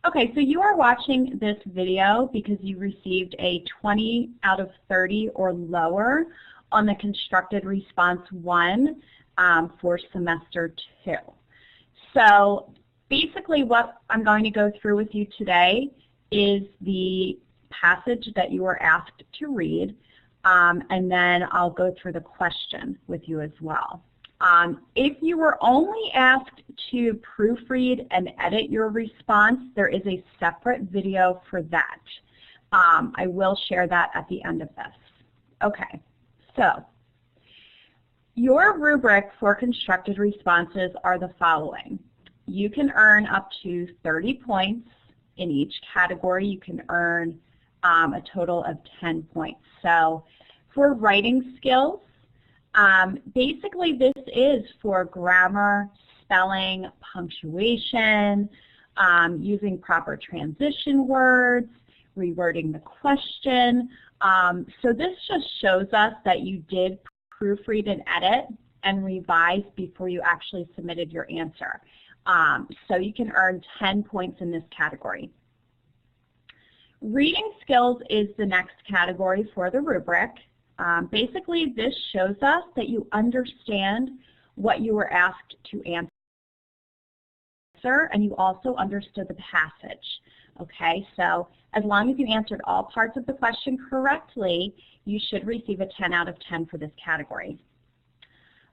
Okay, so you are watching this video because you received a 20 out of 30 or lower on the Constructed Response 1 for Semester 2. So basically what I'm going to go through with you today is the passage that you were asked to read, and then I'll go through the question with you as well. If you were only asked to proofread and edit your response, there is a separate video for that. I will share that at the end of this. Okay, so your rubric for constructed responses are the following. You can earn up to 30 points in each category. You can earn a total of 10 points. So for writing skills, basically this is for grammar, spelling, punctuation, using proper transition words, rewording the question. So this just shows us that you did proofread and edit and revise before you actually submitted your answer. So you can earn 10 points in this category. Reading skills is the next category for the rubric. Basically, this shows us that you understand what you were asked to answer, and you also understood the passage. Okay, so as long as you answered all parts of the question correctly, you should receive a 10 out of 10 for this category.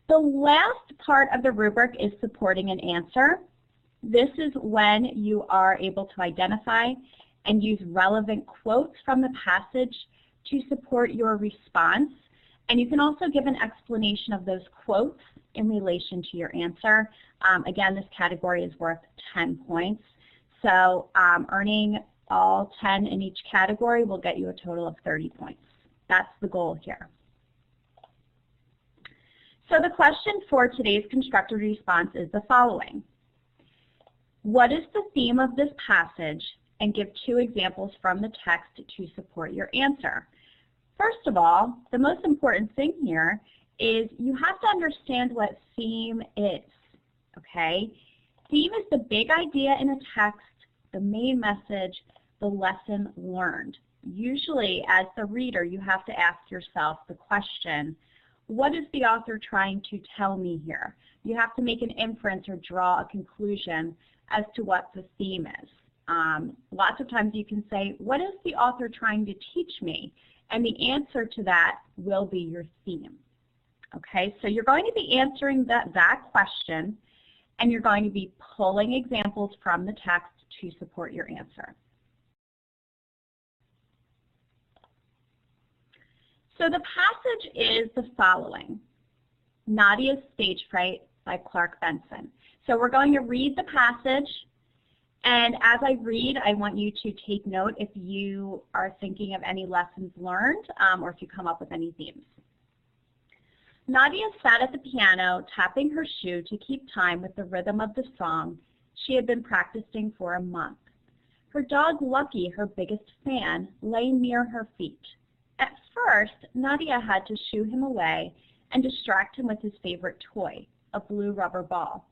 The last part of the rubric is supporting an answer. This is when you are able to identify and use relevant quotes from the passage to support your response, and you can also give an explanation of those quotes in relation to your answer. Again, this category is worth 10 points, so earning all 10 in each category will get you a total of 30 points. That's the goal here. So the question for today's constructed response is the following. What is the theme of this passage? And give 2 examples from the text to support your answer. First of all, the most important thing here is you have to understand what theme is, okay? Theme is the big idea in a text, the main message, the lesson learned. Usually, as the reader, you have to ask yourself the question, what is the author trying to tell me here? You have to make an inference or draw a conclusion as to what the theme is. Lots of times you can say, what is the author trying to teach me? And the answer to that will be your theme. Okay, so you're going to be answering that question, and you're going to be pulling examples from the text to support your answer. So the passage is the following. Nadia's Stage Fright by Clark Benson. So we're going to read the passage. And as I read, I want you to take note if you are thinking of any lessons learned or if you come up with any themes. Nadia sat at the piano, tapping her shoe to keep time with the rhythm of the song she had been practicing for a month. Her dog, Lucky, her biggest fan, lay near her feet. At first, Nadia had to shoo him away and distract him with his favorite toy, a blue rubber ball.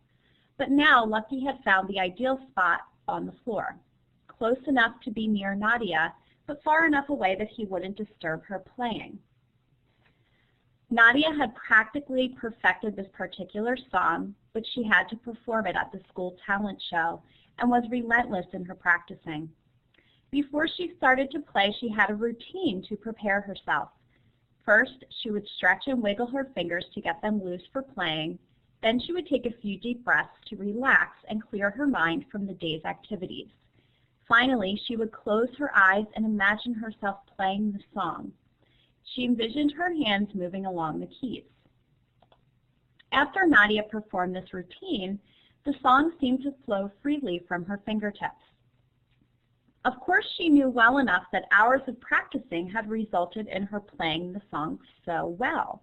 But now Lucky had found the ideal spot on the floor, close enough to be near Nadia, but far enough away that he wouldn't disturb her playing. Nadia had practically perfected this particular song, but she had to perform it at the school talent show and was relentless in her practicing. Before she started to play, she had a routine to prepare herself. First, she would stretch and wiggle her fingers to get them loose for playing. Then she would take a few deep breaths to relax and clear her mind from the day's activities. Finally, she would close her eyes and imagine herself playing the song. She envisioned her hands moving along the keys. After Nadia performed this routine, the song seemed to flow freely from her fingertips. Of course, she knew well enough that hours of practicing had resulted in her playing the song so well.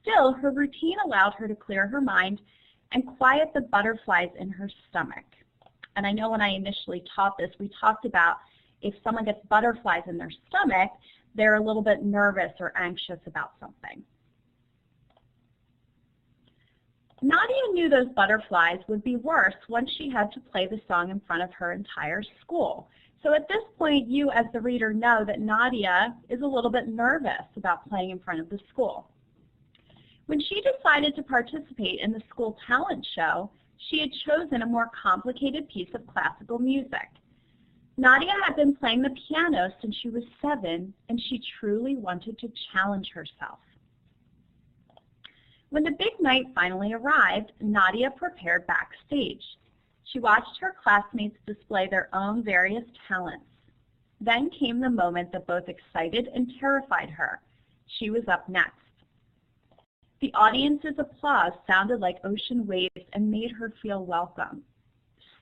Still, her routine allowed her to clear her mind and quiet the butterflies in her stomach. And I know when I initially taught this, we talked about if someone gets butterflies in their stomach, they're a little bit nervous or anxious about something. Nadia knew knew those butterflies would be worse once she had to play the song in front of her entire school. So at this point, you as the reader know that Nadia is a little bit nervous about playing in front of the school. When she decided to participate in the school talent show, she had chosen a more complicated piece of classical music. Nadia had been playing the piano since she was 7, and she truly wanted to challenge herself. When the big night finally arrived, Nadia prepared backstage. She watched her classmates display their own various talents. Then came the moment that both excited and terrified her. She was up next. The audience's applause sounded like ocean waves and made her feel welcome.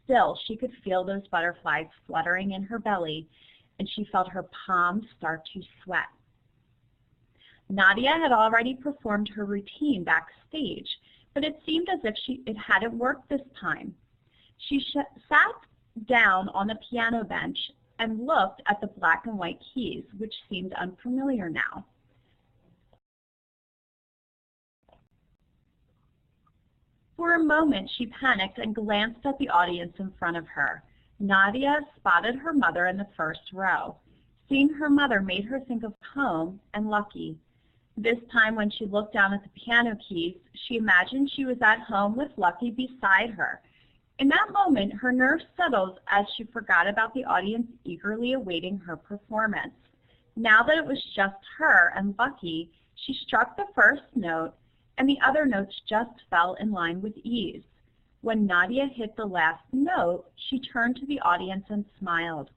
Still, she could feel those butterflies fluttering in her belly, and she felt her palms start to sweat. Nadia had already performed her routine backstage, but it seemed as if it hadn't worked this time. She sat down on the piano bench and looked at the black and white keys, which seemed unfamiliar now. For a moment, she panicked and glanced at the audience in front of her. Nadia spotted her mother in the first row. Seeing her mother made her think of home and Lucky. This time when she looked down at the piano keys, she imagined she was at home with Lucky beside her. In that moment, her nerves settled as she forgot about the audience eagerly awaiting her performance. Now that it was just her and Lucky, she struck the first note, and the other notes just fell in line with ease. When Nadia hit the last note, she turned to the audience and smiled.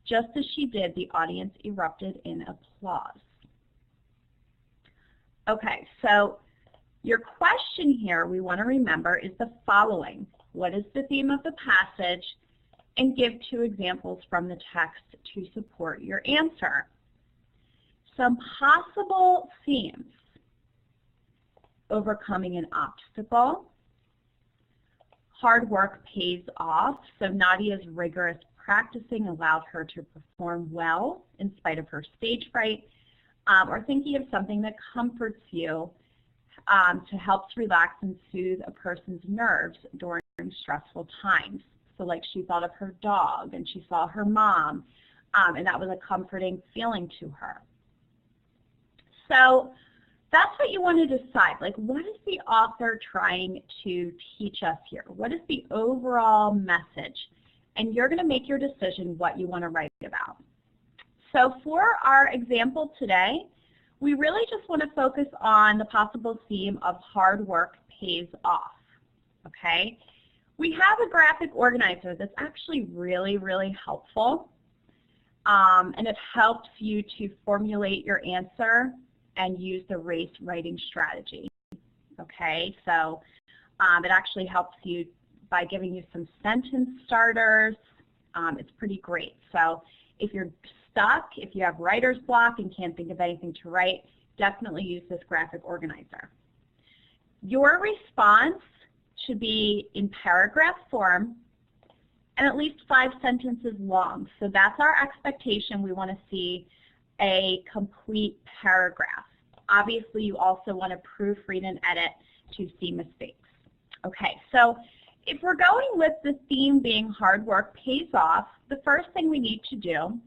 Just as she did, the audience erupted in applause. Okay, so your question here we want to remember is the following. What is the theme of the passage? And give 2 examples from the text to support your answer. Some possible themes: overcoming an obstacle, hard work pays off, so Nadia's rigorous practicing allowed her to perform well in spite of her stage fright, or thinking of something that comforts you to help relax and soothe a person's nerves during stressful times. So like she thought of her dog and she saw her mom, and that was a comforting feeling to her. So that's what you want to decide. Like, what is the author trying to teach us here? What is the overall message? And you're going to make your decision what you want to write about. So for our example today, we really just want to focus on the possible theme of hard work pays off, okay? We have a graphic organizer that's actually really, really helpful, and it helps you to formulate your answer and use the race writing strategy, okay? So it actually helps you by giving you some sentence starters. It's pretty great. So if you're stuck, if you have writer's block and can't think of anything to write, definitely use this graphic organizer. Your response should be in paragraph form and at least 5 sentences long. So that's our expectation. We want to see a complete paragraph. Obviously, you also want to proofread and edit to see mistakes. Okay, so if we're going with the theme being hard work pays off, the first thing we need to do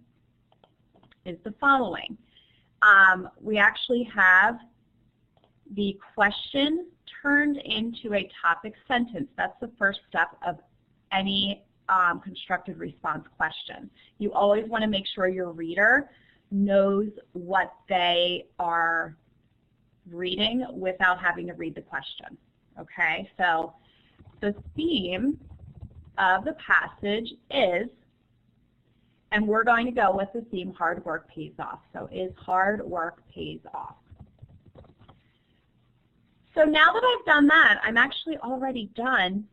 is the following. We actually have the question turned into a topic sentence. That's the first step of any constructed response question. You always want to make sure your reader knows what they are reading without having to read the question. Okay, so the theme of the passage is, and we're going to go with the theme hard work pays off. So is hard work pays off. So now that I've done that, I'm actually already done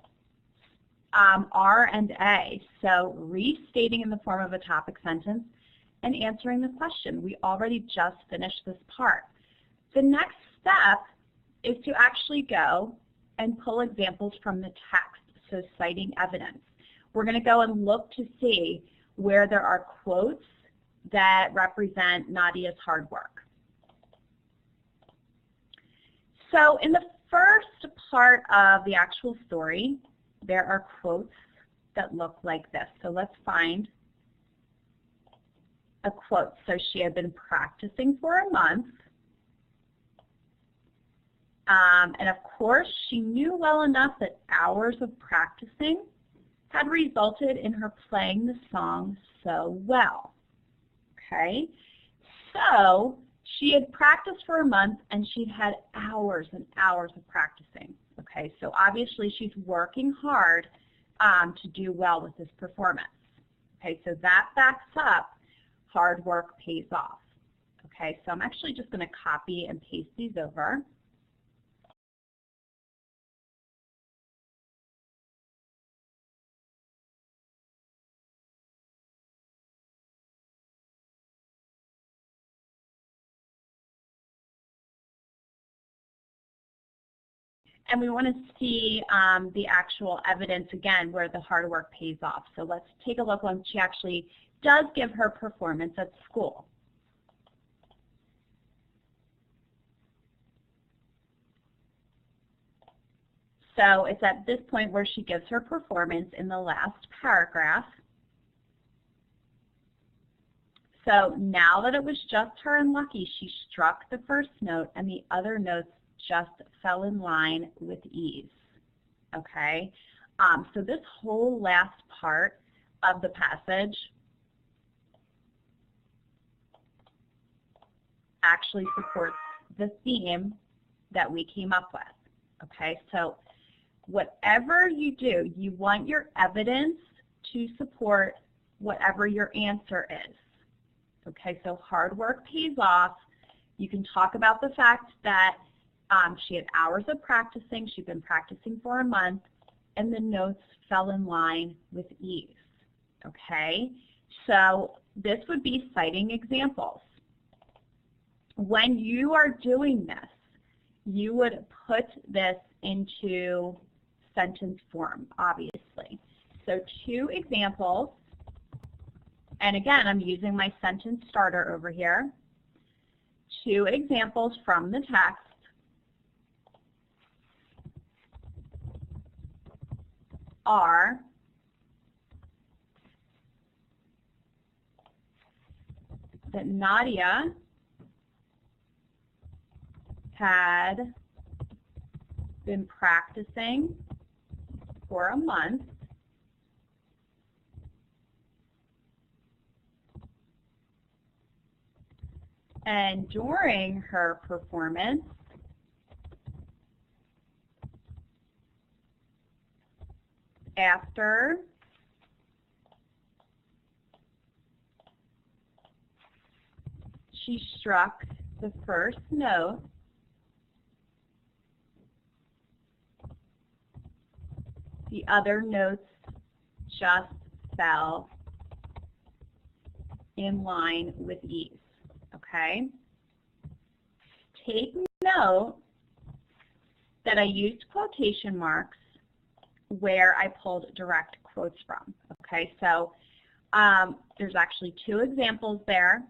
R and A. So restating in the form of a topic sentence and answering the question. We already just finished this part. The next step is to actually go and pull examples from the text, so citing evidence. We're going to go and look to see where there are quotes that represent Nadia's hard work. So in the first part of the actual story, there are quotes that look like this. So let's find a quote. So she had been practicing for a month. And of course, she knew well enough that hours of practicing had resulted in her playing the song so well. Okay, so she had practiced for a month and she'd had hours and hours of practicing. Okay, so obviously she's working hard to do well with this performance. Okay, so that backs up hard work pays off. Okay, so I'm actually just going to copy and paste these over. And we want to see the actual evidence again where the hard work pays off. So let's take a look when she actually does give her performance at school. So it's at this point where she gives her performance in the last paragraph. So now that it was just her and Lucky, she struck the first note and the other notes just fell in line with ease. Okay, so this whole last part of the passage actually supports the theme that we came up with. Okay, so whatever you do, you want your evidence to support whatever your answer is. Okay, so hard work pays off. You can talk about the fact that she had hours of practicing, she'd been practicing for a month, and the notes fell in line with ease. Okay, so this would be citing examples. When you are doing this, you would put this into sentence form, obviously. So 2 examples, and again, I'm using my sentence starter over here. 2 examples from the text are that Nadia had been practicing for a month and during her performance after she struck the first note, the other notes just fell in line with ease. Okay? Take note that I used quotation marks where I pulled direct quotes from. Okay, so there's actually 2 examples there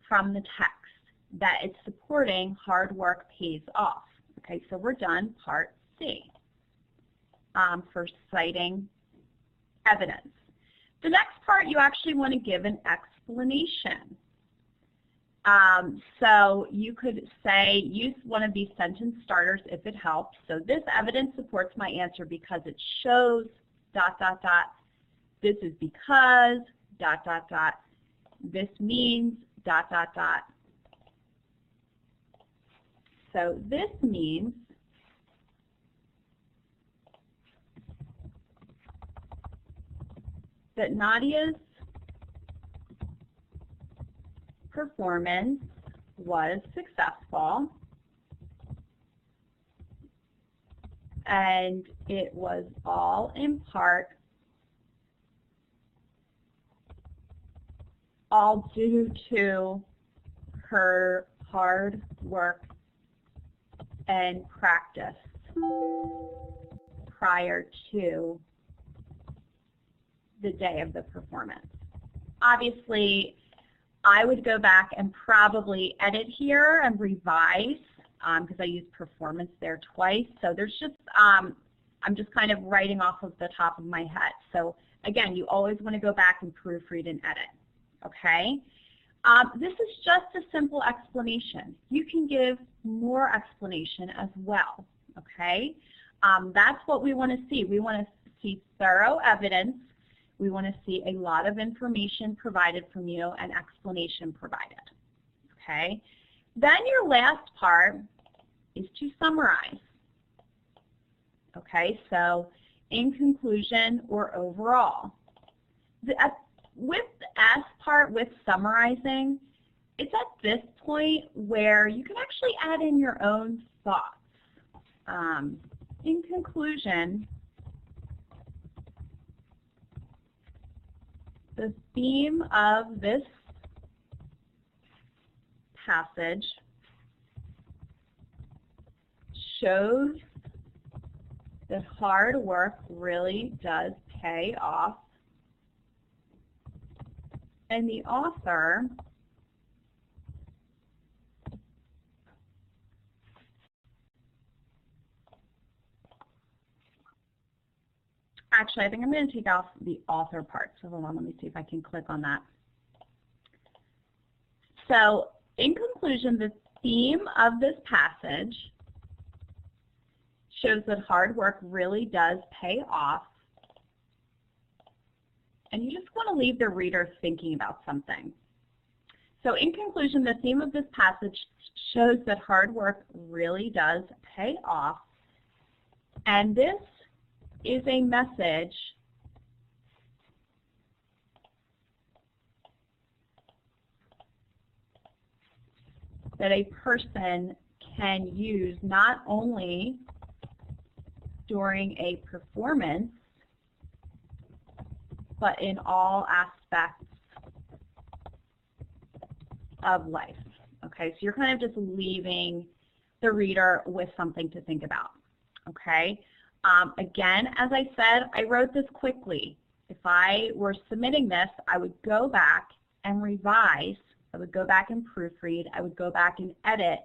from the text that it's supporting hard work pays off. Okay, so we're done part C for citing evidence. The next part, you actually want to give an explanation. So you could say, use one of these sentence starters if it helps. So this evidence supports my answer because it shows ... This is because ... This means ... So this means that Nadia's performance was successful and it was all in part all due to her hard work and practice prior to the day of the performance. Obviously, I would go back and probably edit here and revise because I used performance there twice. So there's just, I'm just kind of writing off of the top of my head. So again, you always want to go back and proofread and edit, okay? This is just a simple explanation. You can give more explanation as well, okay? That's what we want to see. We want to see thorough evidence. We want to see a lot of information provided from you and explanation provided, okay? Then your last part is to summarize, okay? So in conclusion or overall. With the S part, with summarizing, it's at this point where you can actually add in your own thoughts. In conclusion, the theme of this passage shows that hard work really does pay off, and the author actually, I think I'm going to take off the author part. So hold on, let me see if I can click on that. So in conclusion, the theme of this passage shows that hard work really does pay off. And you just want to leave the reader thinking about something. So in conclusion, the theme of this passage shows that hard work really does pay off. And this is a message that a person can use not only during a performance, but in all aspects of life. Okay, so you're kind of just leaving the reader with something to think about. Okay, again, as I said, I wrote this quickly. If I were submitting this, I would go back and revise. I would go back and proofread. I would go back and edit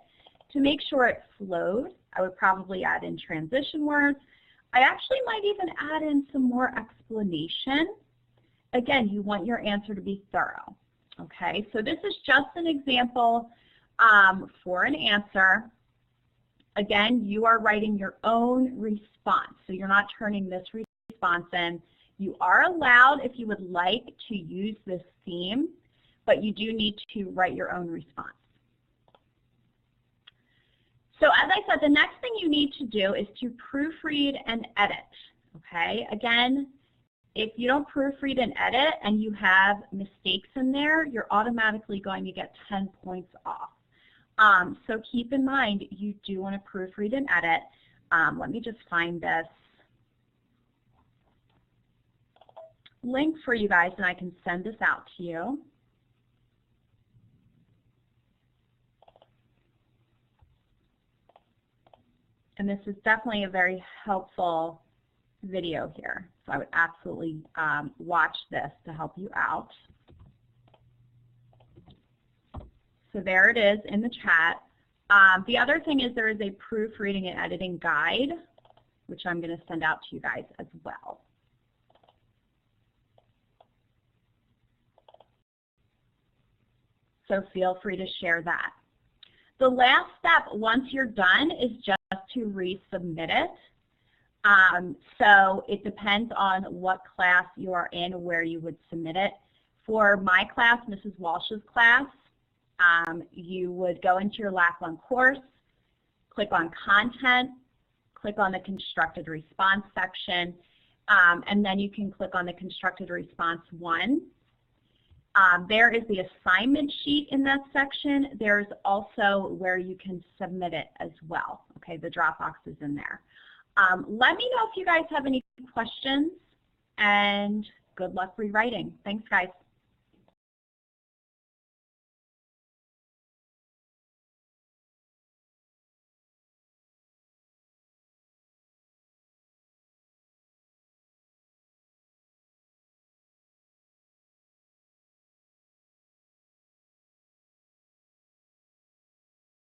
to make sure it flowed. I would probably add in transition words. I actually might even add in some more explanation. Again, you want your answer to be thorough. Okay, so this is just an example for an answer. Again, you are writing your own response, so you're not turning this response in. You are allowed, if you would like, to use this theme, but you do need to write your own response. So as I said, the next thing you need to do is to proofread and edit. Okay, again, if you don't proofread and edit and you have mistakes in there, you're automatically going to get 10 points off. So keep in mind, you do want to proofread and edit. Let me just find this link for you guys and I can send this out to you. And this is definitely a very helpful video here. So I would absolutely watch this to help you out. So there it is in the chat. The other thing is there is a proofreading and editing guide, which I'm going to send out to you guys as well. So feel free to share that. The last step, once you're done, is just to resubmit it. So it depends on what class you are in, where you would submit it. For my class, Mrs. Walsh's class, you would go into your LAC 1 course, click on Content, click on the Constructed Response section, and then you can click on the Constructed Response 1. There is the assignment sheet in that section. There's also where you can submit it as well. Okay, the Dropbox is in there. Let me know if you guys have any questions, and good luck rewriting. Thanks, guys.